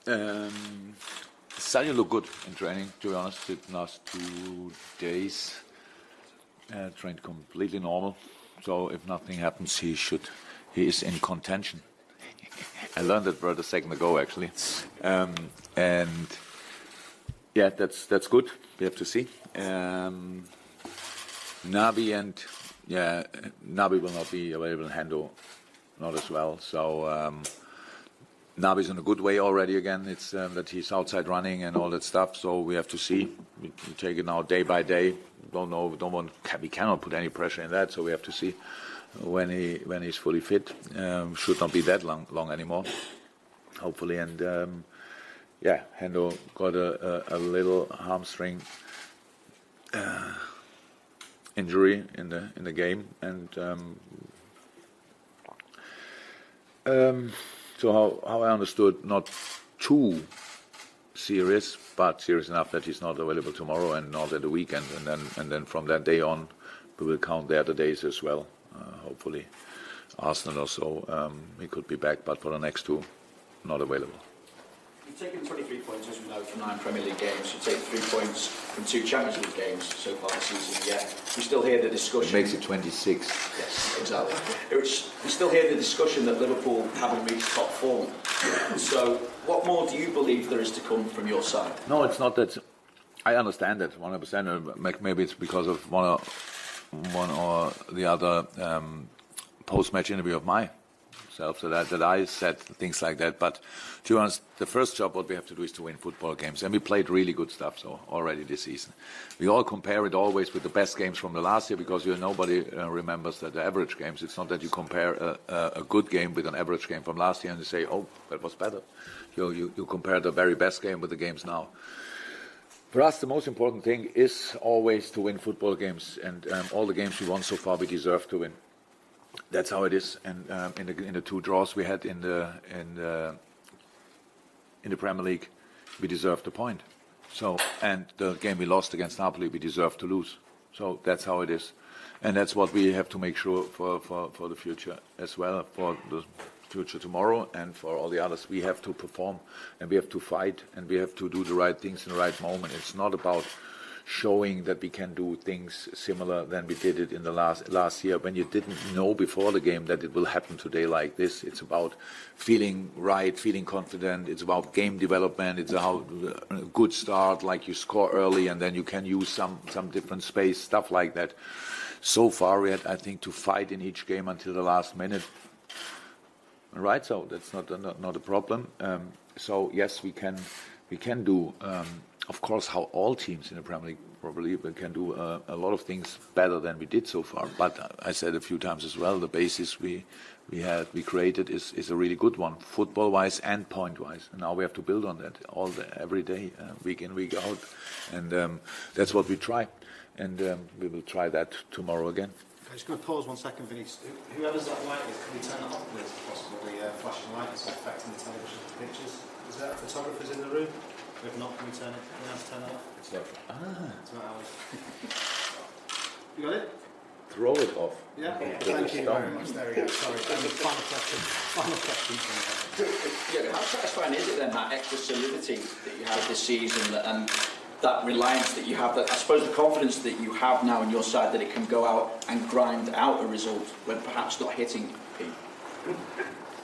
Sadio looked good in training, to be honest. The last 2 days trained completely normal. So if nothing happens, he is in contention. I learned that word a second ago, actually. And yeah, that's good. We have to see. Naby will not be available, and Hendo not as well. So Naby's in a good way already again. It's that he's outside running and all that stuff. So we have to see. We take it now day by day. We cannot put any pressure in that. So we have to see when he's fully fit. Should not be that long anymore, hopefully. And Hendo got a little hamstring injury in the game, and so how I understood, not too serious, but serious enough that he's not available tomorrow and not at the weekend, and then from that day on, we will count the other days as well. Hopefully, Arsenal or so, he could be back, but for the next 2, not available. You've taken 23 points, as we know, from 9 Premier League games. You've taken 3 points from 2 Champions League games so far this season. Yet we still hear the discussion. It makes it 26. Yes, exactly. We still hear the discussion that Liverpool haven't reached top form. So, what more do you believe there is to come from your side? No, it's not that. I understand that 100%. Maybe it's because of one or the other post-match interview of myself that I said things like that. But to be honest, the first job what we have to do is to win football games, and we played really good stuff already this season. We all compare it always with the best games from the last year because nobody remembers that the average games. It's not that you compare a good game with an average game from last year and you say, oh, that was better. You compare the very best game with the games now. For us, the most important thing is always to win football games, and all the games we won so far, we deserve to win. That's how it is. And in the 2 draws we had in the Premier League, we deserved a point. So, and the game we lost against Napoli, we deserved to lose. So that's how it is, and that's what we have to make sure for the future as well, for the future tomorrow and for all the others. We have to perform, and we have to fight, and we have to do the right things in the right moment. It's not about showing that we can do things similar than we did it in the last year when you didn't know before the game that it will happen today like this. It's about feeling right, feeling confident. It's about game development. It's a good start, like you score early and then you can use some different space, stuff like that. So far we had, I think, to fight in each game until the last minute. Right, so that's not a problem. So yes, we can do. Of course, how all teams in the Premier League probably can do a lot of things better than we did so far. But I said a few times as well, the basis we created is a really good one, football-wise and point-wise. And now we have to build on that every day, week in, week out. And that's what we try. And we will try that tomorrow again. I'm just going to pause 1 second, Vinny. Whoever's that light is, can we turn that off, please? Possibly flashing light is affecting the television pictures. Is there photographers in the room? If not, can we turn it? Can we have to turn it off? It's off. It's not ours. You got it? Throw it off. Yeah. Thank you very much. There we go. Sorry. Final question. Yeah, how satisfying is it then, that extra solidity that you have this season and that reliance that you have, that I suppose the confidence that you have now on your side that it can go out and grind out a result when perhaps not hitting Pete?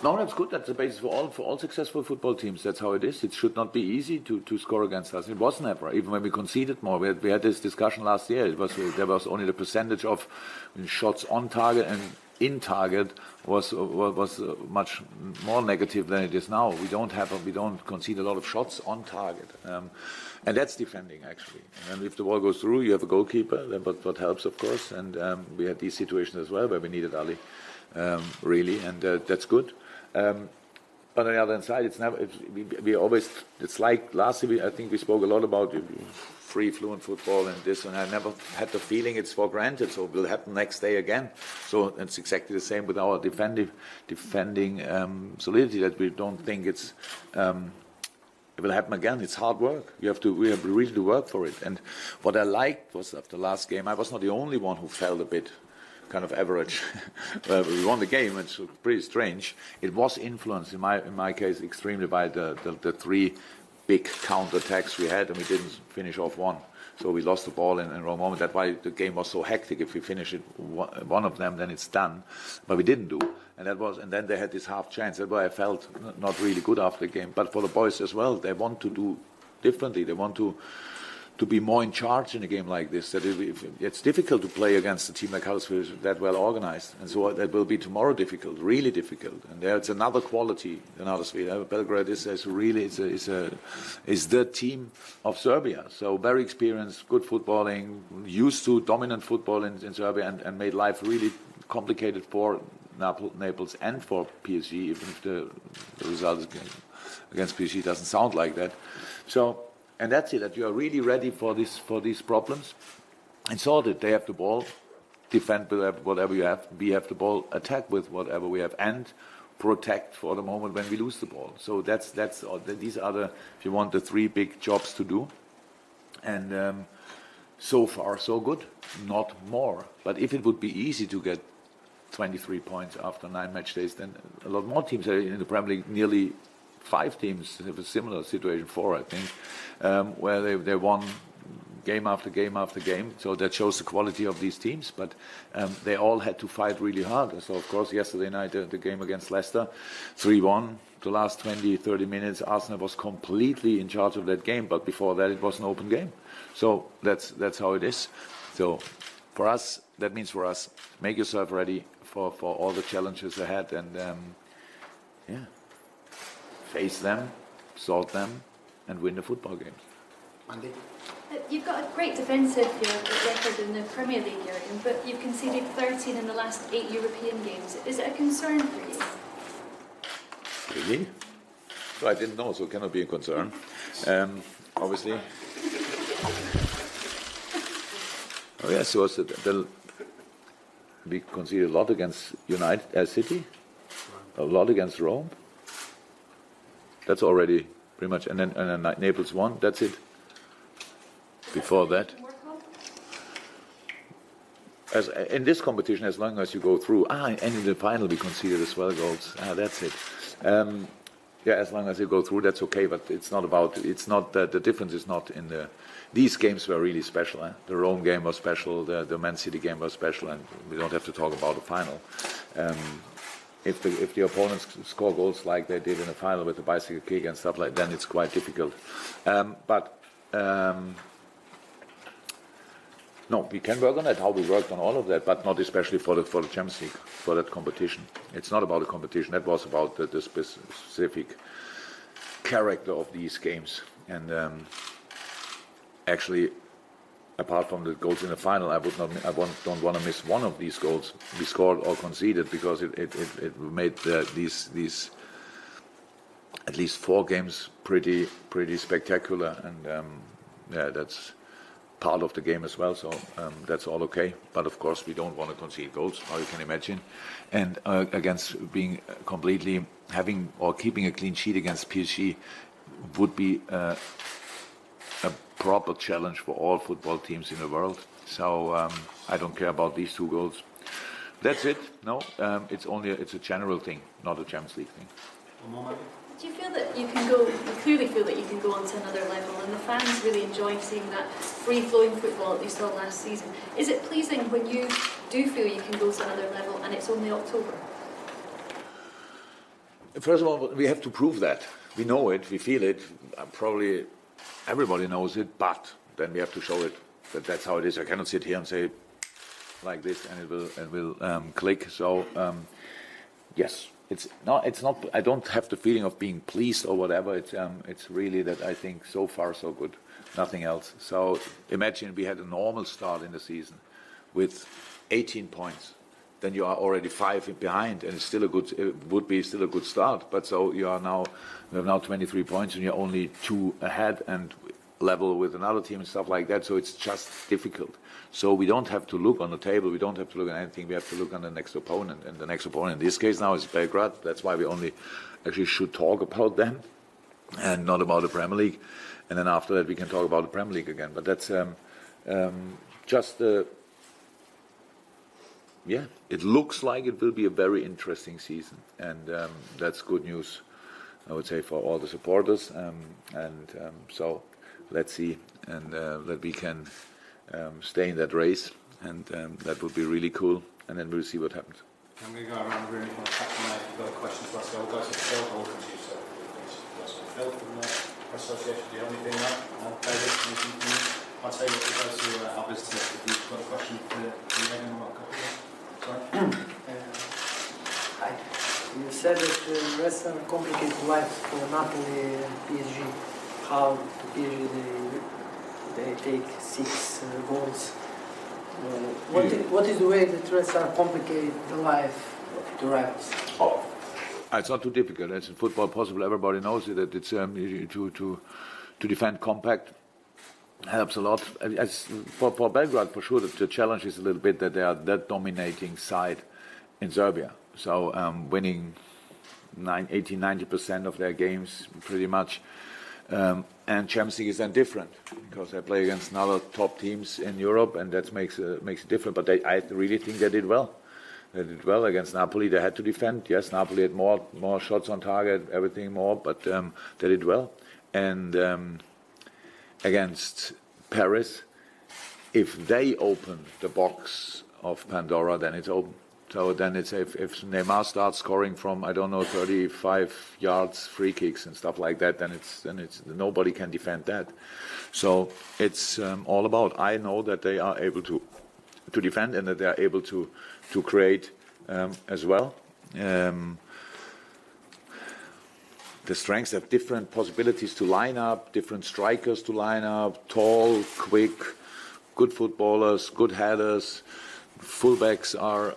No, that's good. That's the basis for all successful football teams. That's how it is. It should not be easy to score against us. It was never. Even when we conceded more, we had this discussion last year. There was only the percentage of shots on target and in target was much more negative than it is now. We don't concede a lot of shots on target, and that's defending actually. And if the ball goes through, you have a goalkeeper. But what helps, of course. And we had these situations as well where we needed Ali, really, and that's good. But on the other side, it's never. It's like last year. I think we spoke a lot about free, fluent football and this, and I never had the feeling it's for granted. So it will happen next day again. So it's exactly the same with our defending solidity, that we don't think it will happen again. It's hard work. We have really to work for it. And what I liked was after the last game, I was not the only one who felt a bit kind of average. We won the game. It's pretty strange. It was influenced in my case extremely by the three big counter-attacks we had, and we didn't finish off one. So we lost the ball in wrong moment. That's why the game was so hectic. If we finish it one of them, then it's done. But we didn't do. And then they had this half chance. That's why I felt not really good after the game. But for the boys as well, they want to do differently. They want to be more in charge in a game like this. That it's difficult to play against a team like Huddersfield that well organized, and so that will be tomorrow difficult, really difficult. And there's another quality than Huddersfield. Belgrade is the team of Serbia. So very experienced, good footballing, used to dominant football in Serbia, and made life really complicated for Naples and for PSG, even if the result against PSG doesn't sound like that. So. And that's it, that you are really ready for these problems and sort it. They have the ball, defend with whatever you have, we have the ball, attack with whatever we have, and protect for the moment when we lose the ball. So these are if you want, the three big jobs to do. And so far, so good, not more. But if it would be easy to get 23 points after 9 match days, then a lot more teams are in the Premier League, nearly 5 teams have a similar situation, 4 I think, where they won game after game after game. So that shows the quality of these teams. But they all had to fight really hard. So of course yesterday night the game against Leicester, 3-1. The last 20, 30 minutes, Arsenal was completely in charge of that game. But before that, it was an open game. So that's how it is. So for us, that means for us, make yourself ready for all the challenges ahead, and face them, sort them, and win the football games. Andy? You've got a great defensive record in the Premier League, Jurgen, but you've conceded 13 in the last 8 European games. Is it a concern for you? Really? So I didn't know, so it cannot be a concern. Obviously. Oh yes, so we conceded a lot against City, a lot against Rome. That's already pretty much, and then Naples won. That's it. Before that, as in this competition, as long as you go through, and in the final we conceded as well goals. That's it. As long as you go through, that's okay. But it's not about. It's not the difference is not in the. These games were really special. The Rome game was special. The Man City game was special, and we don't have to talk about the final. If the opponents score goals like they did in the final with the bicycle kick and stuff like that, then it's quite difficult. No, we can work on that, how we worked on all of that, but not especially for the Champions League, for that competition. It's not about the competition, that was about the specific character of these games. And actually, apart from the goals in the final, I don't want to miss one of these goals we scored or conceded, because it made these at least 4 games pretty spectacular, and that's part of the game as well. So that's all okay. But of course, we don't want to concede goals, how you can imagine, and against being completely having or keeping a clean sheet against PSG would be a proper challenge for all football teams in the world. So I don't care about these 2 goals. That's it. No, it's a general thing, not a Champions League thing. Do you feel that you can go? You clearly feel that you can go on to another level, and the fans really enjoy seeing that free-flowing football that they saw last season. Is it pleasing when you do feel you can go to another level, and it's only October? First of all, we have to prove that. We know it, we feel it. Probably everybody knows it, but then we have to show it that that's how it is. I cannot sit here and say like this and it will click. So yes, it's not. I don't have the feeling of being pleased or whatever. It's really that I think so far so good, nothing else. So imagine we had a normal start in the season with 18 points. Then you are already 5 behind, and it would be still a good start. But so we have now 23 points, and you're only 2 ahead and level with another team and stuff like that. So it's just difficult. So we don't have to look on the table. We don't have to look at anything. We have to look on the next opponent, and the next opponent in this case now is Belgrade. That's why we only actually should talk about them, and not about the Premier League. And then after that, we can talk about the Premier League again. But that's just yeah, it looks like it will be a very interesting season, and that's good news, I would say, for all the supporters. So let's see, and that we can stay in that race, and that would be really cool. And then we'll see what happens. I'm going to go around the room if you've got a question to ask. I'll go to Phil. I'll come to you. So, Phil from the Press Association, do you have anything there? David, anything from you? I'll tell you what, we'll go to our visitors if you've got a question for Jurgen or a couple. Sorry. Hi. You said that Red Star complicated life for Napoli and PSG. How the PSG they take 6 goals. What is the way that Red Star complicate the life of the rivals? Oh, it's not too difficult. It's in football possible. Everybody knows it. That it's to defend compact helps a lot. As for Belgrade, for sure, the challenge is a little bit that they are that dominating side in Serbia. So winning 80-90% of their games, pretty much. And Champions League is then different because they play against other top teams in Europe, and that makes it different. But I really think they did well. They did well against Napoli. They had to defend. Yes, Napoli had more shots on target, everything more, but they did well. And against Paris, if they open the box of Pandora, then it's open. So then it's if Neymar starts scoring from 35 yards free kicks and stuff like that, then it's nobody can defend that. So it's all about. I know that they are able to defend and that they are able to create as well. The strengths have different possibilities to line up, different strikers to line up, tall, quick, good footballers, good headers. Fullbacks are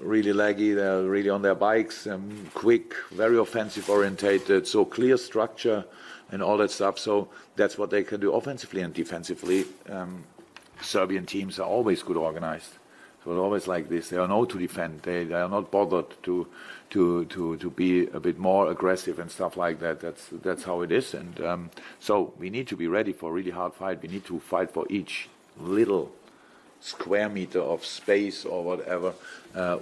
really laggy, they're really on their bikes, quick, very offensive orientated, so clear structure and all that stuff. So that's what they can do offensively and defensively. Serbian teams are always good organized. So it's always like this. They are know to defend. They are not bothered to be a bit more aggressive and stuff like that. That's how it is. And so we need to be ready for a really hard fight. We need to fight for each little square meter of space or whatever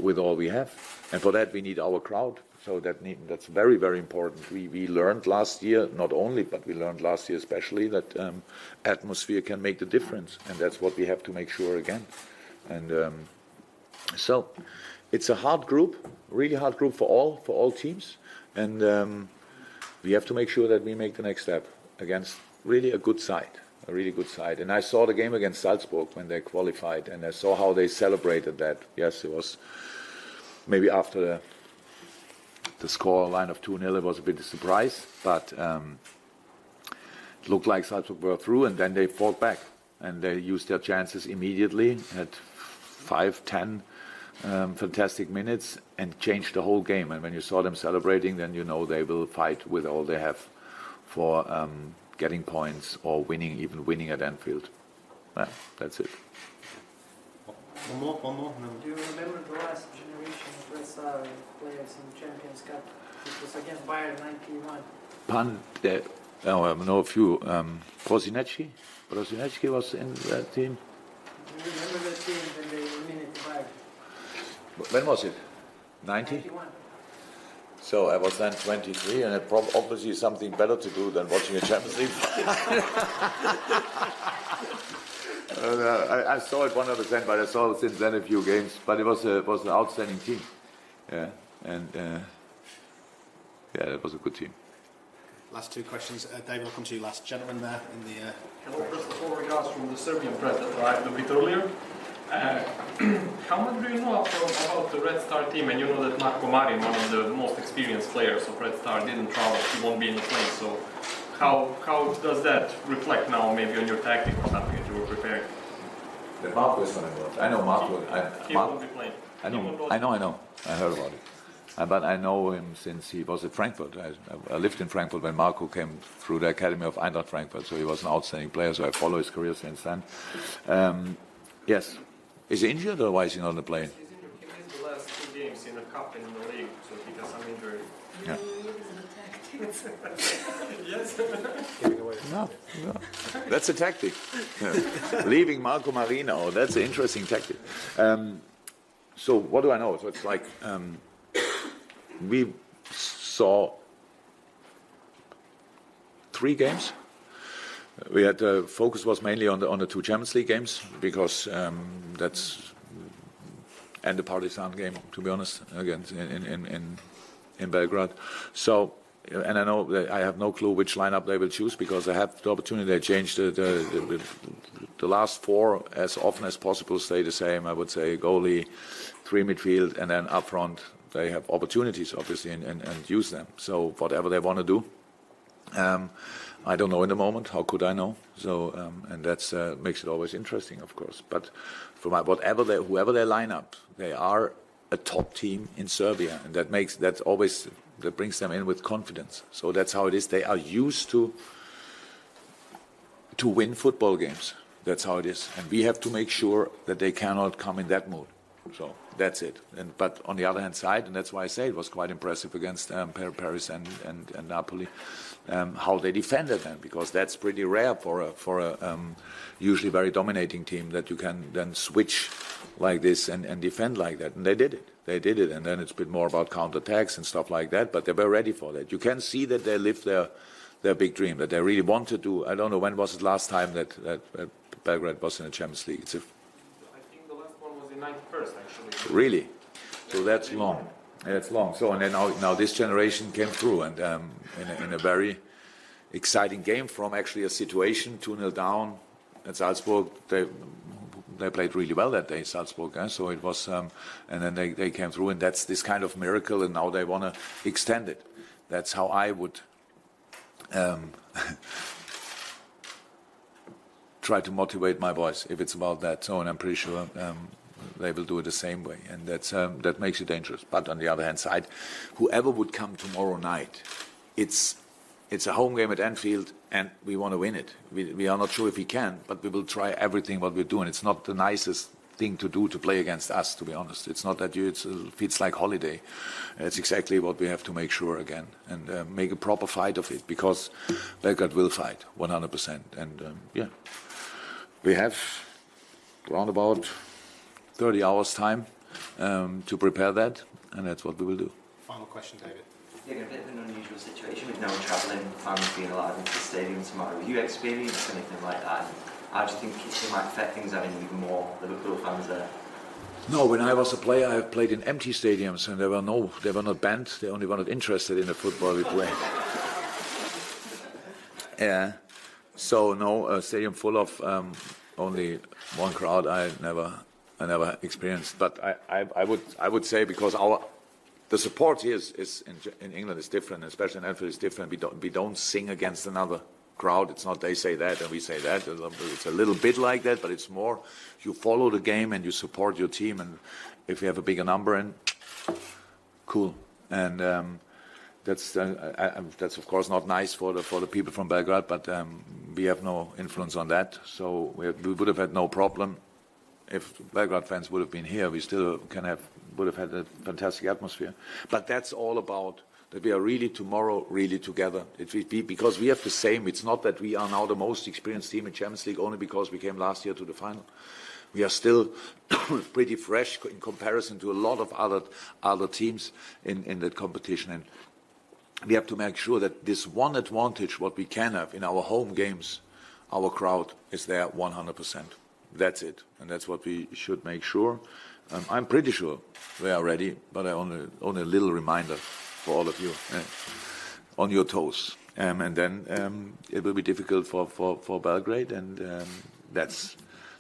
with all we have, and for that we need our crowd. So that's very, very important. We learned last year, not only, but we learned last year especially that atmosphere can make the difference, and that's what we have to make sure again. And so it's a hard group, really hard group for all teams, and we have to make sure that we make the next step against really a good side. A really good side. And I saw the game against Salzburg when they qualified, and I saw how they celebrated that. Yes, it was maybe after the score line of 2-0, it was a bit of a surprise, but it looked like Salzburg were through, and then they fought back, and they used their chances immediately, had 5-10 fantastic minutes, and changed the whole game. And when you saw them celebrating, then you know they will fight with all they have for getting points or even winning at Anfield. Yeah, that's it. One more. Do you remember the last generation of Red Star players in the Champions Cup? It was against Bayern 91. I know a few. Brosinecki was in that team. Do you remember that team when they eliminated Bayern? When was it? 90? 91. So I was then 23, and it obviously something better to do than watching a Champions League. I saw it 100%, but I saw since then a few games. But it was an outstanding team. Yeah, and it was a good team. Last 2 questions. David, I'll come to you last. Gentleman there in the... Hello, first of all, regards from the Serbian press that arrived a bit earlier. How much do you know about the Red Star team? And you know that Marko Marin, one of the most experienced players of Red Star, didn't travel, he won't be in the plane. So how does that reflect now maybe on your tactic or something that you were preparing? The Marco is not involved. I know Marco. He won't be playing. I know. I heard about it. But I know him since he was at Frankfurt. I lived in Frankfurt when Marco came through the academy of Eintracht Frankfurt, so he was an outstanding player, so I follow his career since then. Yes. Is he injured or why is he not on the plane? He's injured. He missed the last 2 games in the cup and in the league, so he has some injury. Yeah. Yes. No. That's a tactic. Yeah. Leaving Marco Marino, that's an interesting tactic. So what do I know? So it's like we saw 3 games. We had focus was mainly on the 2 Champions League games because that's and the Partizan game, to be honest, against in Belgrade. So, and I know that I have no clue which lineup they will choose because they have the opportunity. They changed the last 4 as often as possible. Stay the same. I would say goalie, 3 midfield, and then up front they have opportunities obviously and use them. So whatever they want to do. I don't know in the moment. How could I know? So, and that's makes it always interesting, of course. But for whoever they line up, they are a top team in Serbia, and that brings them in with confidence. So that's how it is. They are used to win football games. That's how it is, and we have to make sure that they cannot come in that mood. So that's it. But on the other hand side, and that's why I say it was quite impressive against Paris and Napoli, how they defended them, because that's pretty rare for a usually very dominating team that you can then switch like this and defend like that. And they did it. They did it. And then it's a bit more about counterattacks and stuff like that. But they were ready for that. You can see that they lived their big dream, that they really want to do. I don't know when was it last time that Belgrade was in the Champions League. I think the last one was in 91st, actually. Really? So that's long. It's long. So and then now this generation came through and in a very exciting game from actually a situation 2-0 down at Salzburg. They played really well that day, Salzburg. So it was, and then they came through, and that's this kind of miracle. And now they want to extend it. That's how I would try to motivate my boys if it's about that. So, and I'm pretty sure. They will do it the same way, and that makes it dangerous. But on the other hand side, whoever would come tomorrow night, it's a home game at Anfield, and we want to win it. We are not sure if we can, but we will try everything what we're doing. It's not the nicest thing to do to play against us, to be honest. It's not that it feels like holiday. It's exactly what we have to make sure again and make a proper fight of it, because Belgrade will fight 100%. And we have around about 30 hours time to prepare that, and that's what we will do. Final question, David. Yeah, a bit of an unusual situation with no travelling, fans being allowed into the stadium tomorrow. Have you experienced anything like that? And how do you think it might affect things having even more Liverpool fans there? No, when I was a player, I played in empty stadiums, and they were not banned. They only were not interested in the football we play. Yeah. So no, a stadium full of only one crowd. I never experienced, but I would say, because the support here is in England is different, especially in Anfield is different. We don't sing against another crowd. It's not they say that and we say that. It's a little bit like that, but it's more you follow the game and you support your team. And if you have a bigger number in, cool. And that's of course not nice for the people from Belgrade, but we have no influence on that. So we would have had no problem. If Belgrade fans would have been here, we still would have had a fantastic atmosphere. But that's all about that we are really tomorrow really together. Because we have the same. It's not that we are now the most experienced team in Champions League only because we came last year to the final. We are still pretty fresh in comparison to a lot of other teams in that competition. And we have to make sure that this one advantage, what we can have in our home games, our crowd is there 100%. That's it, and that's what we should make sure. I'm pretty sure we are ready, but only a little reminder for all of you on your toes. And then it will be difficult for Belgrade, and that's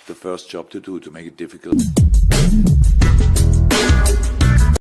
the first job to do, to make it difficult.